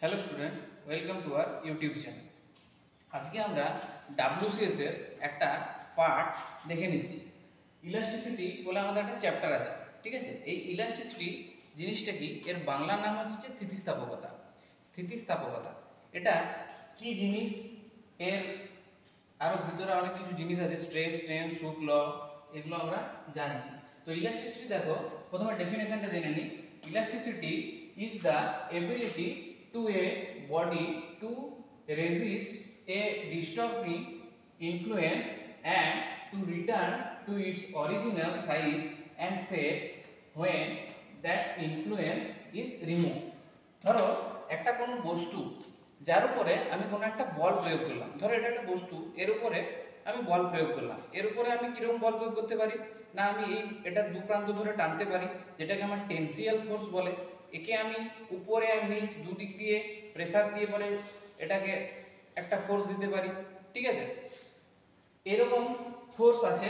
Hello student, welcome to our YouTube channel. আজকে আমরা WCS এর একটা পার্ট দেখে নিচ্ছি। ইলাস্টিসিটি বলে আমাদের একটা চ্যাপ্টার আছে, ঠিক আছে। এই ইলাস্টিসিটি জিনিসটা কি, এর বাংলা নাম হচ্ছে স্থিতিস্থাপকতা। স্থিতিস্থাপকতা এটা কি জিনিস, এর আরও ভিতরে অনেক কিছু জিনিস আছে, স্ট্রেস, স্ট্রেন, হুক ল, এগুলো আমরা জানছি। তো ইলাস্টিসিটি দেখো, প্রথমে ডেফিনেশনটা জেনে নিই। Elasticity is the ability to a body to resist a disturbing influence and to return to its original size and shape when that influence is removed. ধরো একটা কোনো বস্তু যার উপরে আমি কোনো একটা বল প্রয়োগ করলাম, ধরো এটা একটা বস্তু, এর উপরে আমি বল প্রয়োগ করলাম। এর উপরে আমি কিরকম বল প্রয়োগ করতে পারি না, আমি এটা দু প্রান্ত ধরে টানতে পারি, যেটাকে আমার টেনসিয়াল ফোর্স বলে। একে আমি উপরে আর নিচ দুদিক দিয়ে প্রেসার দিয়ে পরে এটাকে একটা ফোর্স দিতে পারি, ঠিক আছে। এরকম ফোর্স আছে,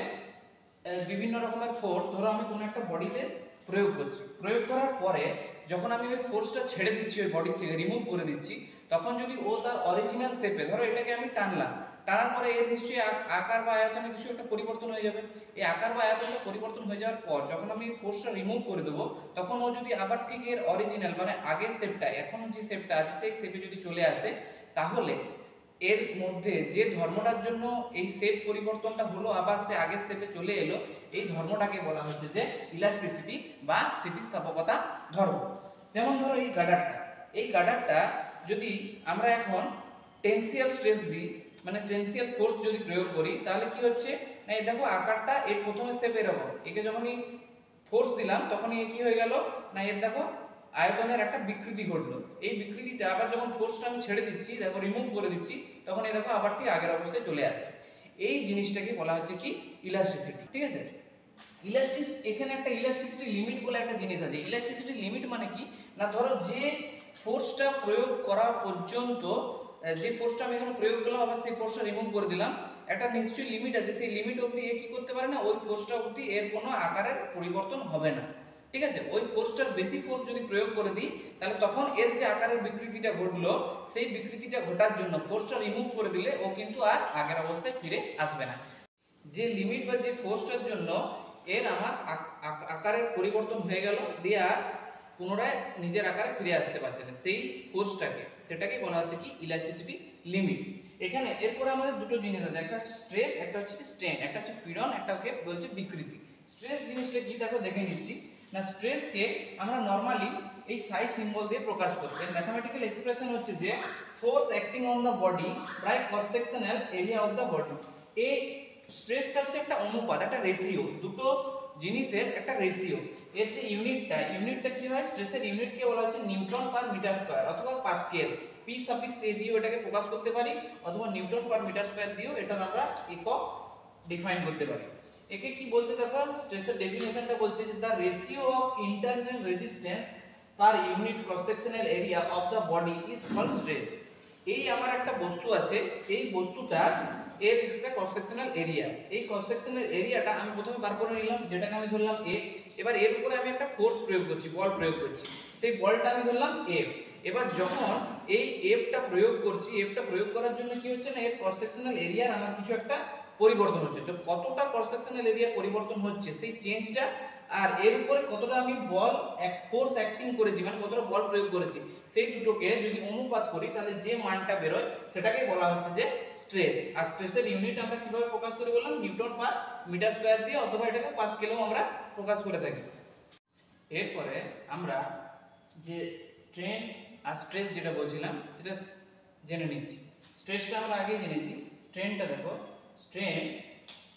বিভিন্ন রকমের ফোর্স। ধরো আমি কোনো একটা বডিতে প্রয়োগ করছি, প্রয়োগ করার পরে যখন আমি ওই ফোর্সটা ছেড়ে দিচ্ছি, ওই বডি থেকে রিমুভ করে দিচ্ছি, তখন যদি ও তার অরিজিনাল শেপে, ধরো এটাকে আমি টানলাম, টানার পরে এর নিশ্চয়ই আকার বা আয়তনে কিছু একটা পরিবর্তন হয়ে যাবে। এই আকার বা আয়তনটা পরিবর্তন হয়ে যাওয়ার পর যখন আমি ফোর্সটা রিমুভ করে দেবো, তখন ও যদি আবার ঠিক এর অরিজিনাল মানে আগের শেপটা, এখন যে শেপটা আছে সেই শেপে যদি চলে আসে, তাহলে এর মধ্যে যে ধর্মটার জন্য এই শেপ পরিবর্তনটা হলো, আবার সে আগের শেপে চলে এলো, এই ধর্মটাকে বলা হচ্ছে যে ইলাস্টিসিটি বা স্থিতিস্থাপকতা ধর্ম। যেমন ধরো এই গার্ডারটা, এই গার্ডারটা যদি আমরা এখন টেনসিয়াল স্ট্রেস দিই, মানে টেনসিয়াল ফোর্স যদি প্রয়োগ করি, তাহলে কি হচ্ছে না, এই দেখো আকারটা এর প্রথমে শেপ এরকম, একে যখনই ফোর্স দিলাম তখনই কি হয়ে গেল না, এর দেখো আয়তনের একটা বিকৃতি ঘটলো। এই বিকৃতিটা আবার যখন ফোর্সটা আমি ছেড়ে দিচ্ছি, দেখো রিমুভ করে দিচ্ছি, তখন এই দেখো আবার ঠিক আগের অবস্থায় চলে আসছে। এই জিনিসটাকে বলা হচ্ছে কি ইলাস্টিসিটি, ঠিক আছে। এখানে একটা ইলাস্টিসিটি লিমিট বলে একটা জিনিস আছে। ইলাস্টিসিটি লিমিট মানে কি না, ধরো যে ফোর্সটা প্রয়োগ করা পর্যন্ত, যে ফোর্সটা আমি এখানে প্রয়োগ করলাম আবার সেই ফোর্সটা রিমুভ করে দিলাম, একটা নিশ্চয়ই লিমিট আছে, সেই লিমিট অবধি এ কি করতে পারে না, ওই ফোর্সটা অবধি এর কোনো আকারের পরিবর্তন হবে না, ঠিক আছে। ওই ফোর্সটার বেশি ফোর্স যদি প্রয়োগ করে দিই, তাহলে তখন এর যে আকারের বিকৃতিটা ঘটলো, সেই বিকৃতিটা ঘটার জন্য ফোর্সটা রিমুভ করে দিলে ও কিন্তু আর আগের অবস্থায় ফিরে আসবে না। যে লিমিট বা যে ফোর্সটার জন্য এর আমার আকারের পরিবর্তন হয়ে গেল, দিয়ে আর পুনরায় নিজের আকারে ফিরে আসতে পারছে না, সেই ফোর্সটাকে, সেটাকে বলা হচ্ছে কি ইলাস্টিসিটি লিমিট। এখানে এরপরে আমাদের দুটো জিনিস আছে, একটা হচ্ছে স্ট্রেস, একটা হচ্ছে স্ট্রেন, একটা হচ্ছে পীড়ন, একটাকে বলছে বিকৃতি। স্ট্রেস জিনিসটা কি দেখো দেখে নিচ্ছি না, স্ট্রেসকে আমরা নরমালি এই সাই সিম্বল দিয়ে প্রকাশ করছি। এর ম্যাথমেটিক্যাল এক্সপ্রেশন হচ্ছে যে force acting on the body by cross sectional area of the body. এই স্ট্রেসটা হচ্ছে একটা অনুপাত, একটা রেশিও, দুটো জিনিসের একটা রেশিও। এর যে ইউনিটটা কি হয়, স্ট্রেসের ইউনিটকে বলা হচ্ছে নিউটন পার মিটার স্কয়ার অথবা পাস্কেল। পি সাফিক্স এ দিয়েও এটাকে প্রকাশ করতে পারি, অথবা নিউটন পার মিটার স্কয়ার দিয়েও এটা আমরা একক ডিফাইন করতে পারি। একে কি বলছে দেখো, স্ট্রেসের ডেফিনেশনটা বলছে যে the ratio of internal resistance per unit cross sectional area of the body is called stress. এই আমার একটা বস্তু আছে, এই বস্তুটার এর একটা ক্রস সেকশনাল এরিয়া আছে। এই ক্রস সেকশনাল এরিয়াটা আমি প্রথমে বার করে নিলাম, যেটাকে আমি ধরলাম এ। এবার এর উপরে আমি একটা ফোর্স প্রয়োগ করছি, বল প্রয়োগ করছি, সেই বলটা আমি ধরলাম এফ। এবার যখন এই এফটা প্রয়োগ করছি, এফটা প্রয়োগ করার জন্য কি হচ্ছে না, এর ক্রস সেকশনাল এরিয়ার আমার কিছু একটা পরিবর্তন হচ্ছে। তো কতটা ক্রস সেকশনাল এরিয়া পরিবর্তন হচ্ছে সেই চেঞ্জটা, আর এর উপরে কতটা আমি বল ফোর্স অ্যাক্টিং করেছি, মানে কতটা বল প্রয়োগ করেছি, সেই দুটোকে যদি অনুপাত করি, তাহলে যে মানটা বেরোয় সেটাকে বলা হচ্ছে যে স্ট্রেস। আর স্ট্রেসের ইউনিট আমরা কিভাবে প্রকাশ করি বললাম, নিউটন পার মিটার স্কয়ার দিয়ে, অথবা এটাকে পাস্কেলেও আমরা প্রকাশ করে থাকি। এরপরে আমরা যে স্ট্রেন আর স্ট্রেস যেটা বলছিলাম সেটা জেনে নিচ্ছি। স্ট্রেসটা আমরা আগেই জেনেছি, স্ট্রেনটা দেখো, স্ট্রেন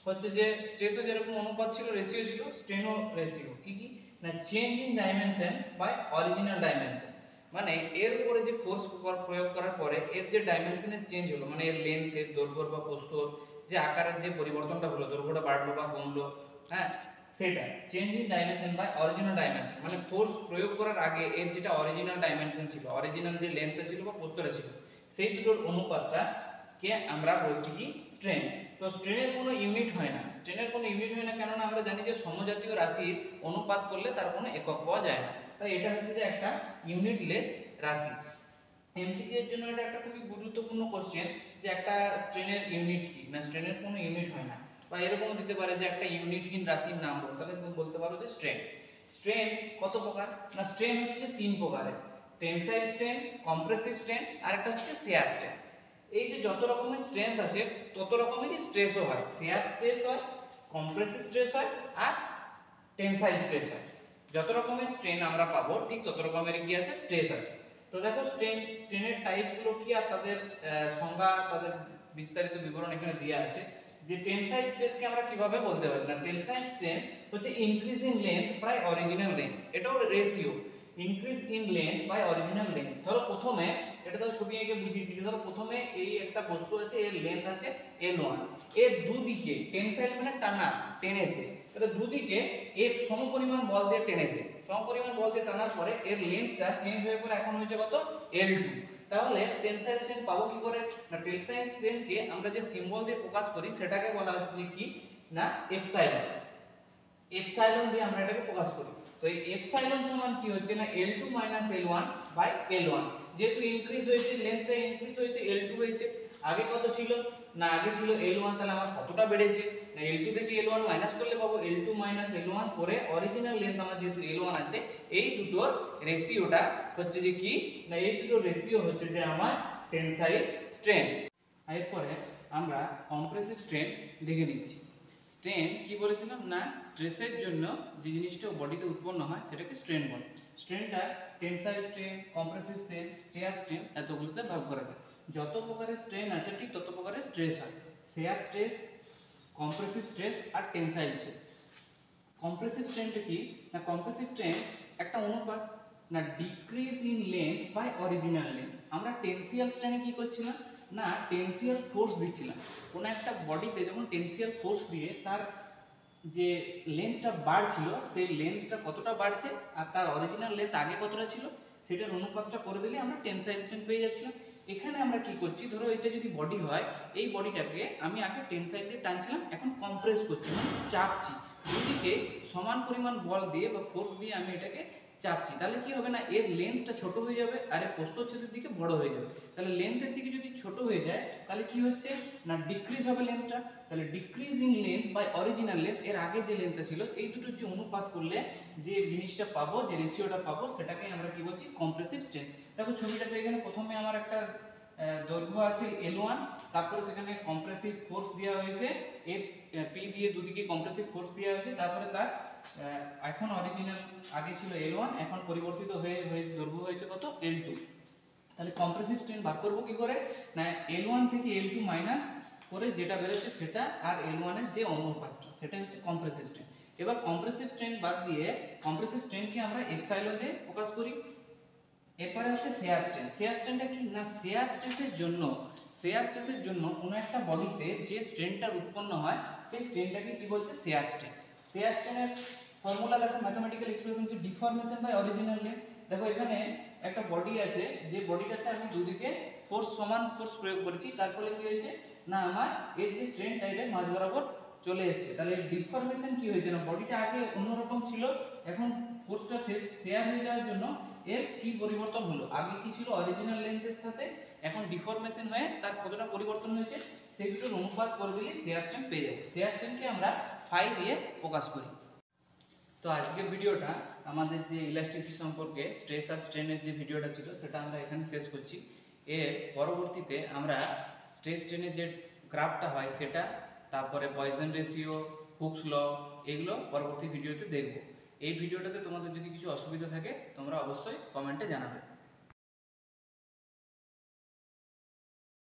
হচ্ছে যে স্ট্রেসও যেরকম অনুপাত ছিল, রেশিও ছিল, স্ট্রেনও রেশিও। কি কি না, change in dimension by original dimension, মানে এর উপরে যে ফোর্স প্রয়োগ করার পরে এর যে ডাইমেনশনের চেঞ্জ হলো, মানে এর লেন্থ, এর দৈর্ঘ্য বা প্রস্থর যে আকারের যে পরিবর্তনটা হলো, দৈর্ঘ্যটা বাড়লো বা কমলো, হ্যাঁ, সেটা change in dimension by original dimension, মানে ফোর্স প্রয়োগ করার আগে এর যেটা অরিজিনাল ডাইমেনশন ছিল, অরিজিনাল যে লেন্থটা ছিল বা প্রস্থটা ছিল, সেই দুটোর অনুপাতটা কে আমরা বলছি কি স্ট্রেন। তো স্ট্রেনের কোনো ইউনিট হয় না, স্ট্রেনের কোনো ইউনিট হয় না, কেননা আমরা জানি যে সমজাতীয় রাশির অনুপাত করলে তার কোনো একক পাওয়া যায় না, তাই এটা হচ্ছে যে একটা ইউনিটলেস রাশি। এমসিকিউ এর জন্য এটা একটা খুবই গুরুত্বপূর্ণ কোশ্চেন যে একটা স্ট্রেনের ইউনিট কি, না স্ট্রেনের কোনো ইউনিট হয় না, বা এরকমও দিতে পারে যে একটা ইউনিটহীন রাশির নাম বল, তাহলে তুমি বলতে পারো যে স্ট্রেন। স্ট্রেন কত প্রকার, না স্ট্রেন হচ্ছে যে তিন প্রকারের, টেনসাইল স্ট্রেন, কম্প্রেসিভ স্ট্রেন আর একটা হচ্ছে শিয়ার স্ট্রেন। এই যে যত রকমের স্ট্রেনস আছে তত রকমেরই স্ট্রেসও হয়, শিয়ার স্ট্রেস হয়, কম্প্রেসিভ স্ট্রেস হয় আর টেনসাইল স্ট্রেস হয়। যত রকমের স্ট্রেন আমরা পাবো ঠিক তত রকমের কি আছে, স্ট্রেস আছে। তো দেখো স্ট্রেনের টাইপগুলো কি আর তাদের সংজ্ঞা, তাদের বিস্তারিত বিবরণ এখানে দেওয়া আছে। যে টেনসাইল স্ট্রেসকে আমরা কিভাবে বলতে পারি, না টেনসাইল স্ট্রেন হচ্ছে increasing length by original length, এটাও ratio, increase in length by original length. ধরো প্রথমে এটা তো ছবি এঁকে বুঝিয়েছি যে ধরো প্রথমে এই একটা বস্তু আছে, এর লেন্থ আছে L1, এর দুদিকে টেনসাইল মানে টানা, টেনেছে, তাহলে দুদিকে এর সমপরিমাণ বল দিয়ে টেনেছে, সমপরিমাণ বল দিয়ে টানার পরে এর লেন্থটা চেঞ্জ হয়ে পরে এখন হয়েছে কত, L2। তাহলে টেনসাইল স্ট্রেন পাবো কি করে, না টেনসাইল স্ট্রেনকে আমরা যে সিম্বল দিয়ে প্রকাশ করি সেটাকে বলা হচ্ছে যে কি, না এপসাইলন। এপসাইলন দিয়ে আমরা এটাকে প্রকাশ করি। তো এই এপসাইলন সমান কি হচ্ছে, না L2 L1 L1। যেহেতু ইনক্রিজ হয়েছে, লেন্থটা ইনক্রিজ হয়েছে, L2 হয়েছে। আগে কত ছিল, না আগে ছিল L1, তাহলে আমার কতটা বেড়েছে, না L2 থেকে L1 মাইনাস করলে পাবো L2 L1 করে অরিজিনাল লেন্থ আমার যেহেতু L1 আছে, এই দুটোর রেশিওটা হচ্ছে যে কি, না এই দুটোর রেশিও হচ্ছে যে আমার টেনসাইল স্ট্রেন। এরপরে আমরা কম্প্রেসিভ স্ট্রেন দেখে নিচ্ছি। স্ট্রেন কি বলেছিলাম, না স্ট্রেসের জন্য যে জিনিসটা বডিতে উৎপন্ন হয় সেটাকে স্ট্রেন বলে। স্ট্রেনটা টেনসাইল স্ট্রেন, কম্প্রেসিভ স্ট্রেন, শিয়ার স্ট্রেন এতগুলোতে ভাগ করা যায়। যত প্রকারের স্ট্রেন আছে ঠিক তত প্রকারের স্ট্রেস হয়, শিয়ার স্ট্রেস, কম্প্রেসিভ স্ট্রেস আর টেনসাইল স্ট্রেস। কম্প্রেসিভ স্ট্রেনটা কি, না কম্প্রেসিভ স্ট্রেন একটা অনুপাত, না decrease in length by original length. আমরা টেনসিয়াল স্ট্রেনে কি করছিলাম, না টেনসিয়াল ফোর্স দিচ্ছিলাম, কোনো একটা বডিতে যখন টেনসিয়াল ফোর্স দিয়ে তার যে লেন্থটা বাড়ছিল সেই লেন্থটা কতটা বাড়ছে আর তার অরিজিনাল লেন্থ আগে কতটা ছিল সেটার অনুপাতটা করে দিলে আমরা টেনসাইল স্ট্রেন পেয়ে যাচ্ছিলাম। এখানে আমরা কি করছি, ধরো এটা যদি বডি হয়, এই বডিটাকে আমি আগে টেনসাইল দিয়ে টানছিলাম, এখন কম্প্রেস করছি মানে চাপছি, দুদিকে সমান পরিমাণ বল দিয়ে বা ফোর্স দিয়ে আমি এটাকে চাপছি। তাহলে কি হবে, না এর লেন্থটা ছোট হয়ে যাবে আর এর প্রস্থচ্ছেদের দিকে বড় হয়ে যাবে। তাহলে লেন্থের দিকে যদি ছোট হয়ে যায় তাহলে কি হচ্ছে, না ডিক্রিজ হবে লেন্থটা। তাহলে decrease in length by original length, এর আগে যে লেন্থটা ছিল এই দুটোর যে অনুপাত করলে যে জিনিসটা পাবো, যে রেশিওটা পাবো সেটাকে আমরা কি বলছি, কম্প্রেসিভ স্ট্রেন। দেখো ছবিটাতে এখানে প্রথমে আমার একটা দৈর্ঘ্য আছে L1, তারপরে সেখানে কম্প্রেসিভ ফোর্স দেওয়া হয়েছে P দিয়ে, দুদিকে কম্প্রেসিভ ফোর্স দেওয়া হয়েছে, তারপরে তার এখন অরিজিনাল আগে ছিল L1, এখন পরিবর্তিত হয়ে দৈর্ঘ্য হয়েছে কত, L2। তাহলে কম্প্রেসিভ স্ট্রেন বার করব কি করে, না L1 থেকে L2 মাইনাস করে যেটা বেরোচ্ছে সেটা আর L1 এর যে অনুপাতটা সেটা হচ্ছে কম্প্রেসিভ স্ট্রেন। এবার কম্প্রেসিভ স্ট্রেন বাদ দিয়ে কম্প্রেসিভ স্ট্রেনকে আমরা এপসাইলন দিয়ে প্রকাশ করি। এরপরে হচ্ছে শিয়ার স্ট্রেন। শিয়ার স্ট্রেনটা কি, না শিয়ার স্ট্রেসের জন্য কোনো একটা বডিতে যে স্ট্রেনটা উৎপন্ন হয় সেই স্ট্রেনটাকে কি বলছে, শিয়ার স্ট্রেন। শিয়ার স্ট্রেনের ফর্মুলা দেখো, ম্যাথমেটিক্যাল এক্সপ্রেশন হচ্ছে ডিফর্মেশন বাই অরিজিনাল লেন্থ। দেখো এখানে একটা বডি আছে, যে বডিটাতে আমি দুদিকে সমান ফোর্স প্রয়োগ করেছি, তার ফলে কি হয়েছে, না আমার এর যে স্ট্রেনটা এটা মাঝ বরাবর চলে এসেছে। তাহলে ডিফর্মেশন কি হয়েছে, না বডিটা আগে অন্যরকম ছিল, এখন ফোর্সটা শেয়ার হয়ে যাওয়ার জন্য এর কি পরিবর্তন হলো, আগে কি ছিল অরিজিনাল লেন্থের সাথে, এখন ডিফর্মেশন হয়ে তার কতটা পরিবর্তন হয়েছে সেই দুটোর অনুপাত করে দিলে শিয়ার স্ট্রেন পেয়ে যাবো। শিয়ার স্ট্রেনকে আমরা ফাই দিয়ে প্রকাশ করি। তো আজকের ভিডিওটা আমাদের যে ইলাস্টিসিটি সম্পর্কে স্ট্রেস আর স্ট্রেনের যে ভিডিওটা ছিল সেটা আমরা এখানে শেষ করছি। এর পরবর্তীতে আমরা স্ট্রেস স্ট্রেনের যে গ্রাফটা হয় সেটা, তারপরে পয়জন রেশিও, হুকস ল, এগুলো পরবর্তী ভিডিওতে দেখব। এই ভিডিওটাতে তোমাদের যদি কিছু অসুবিধা থাকে তোমরা অবশ্যই কমেন্টে জানাবে।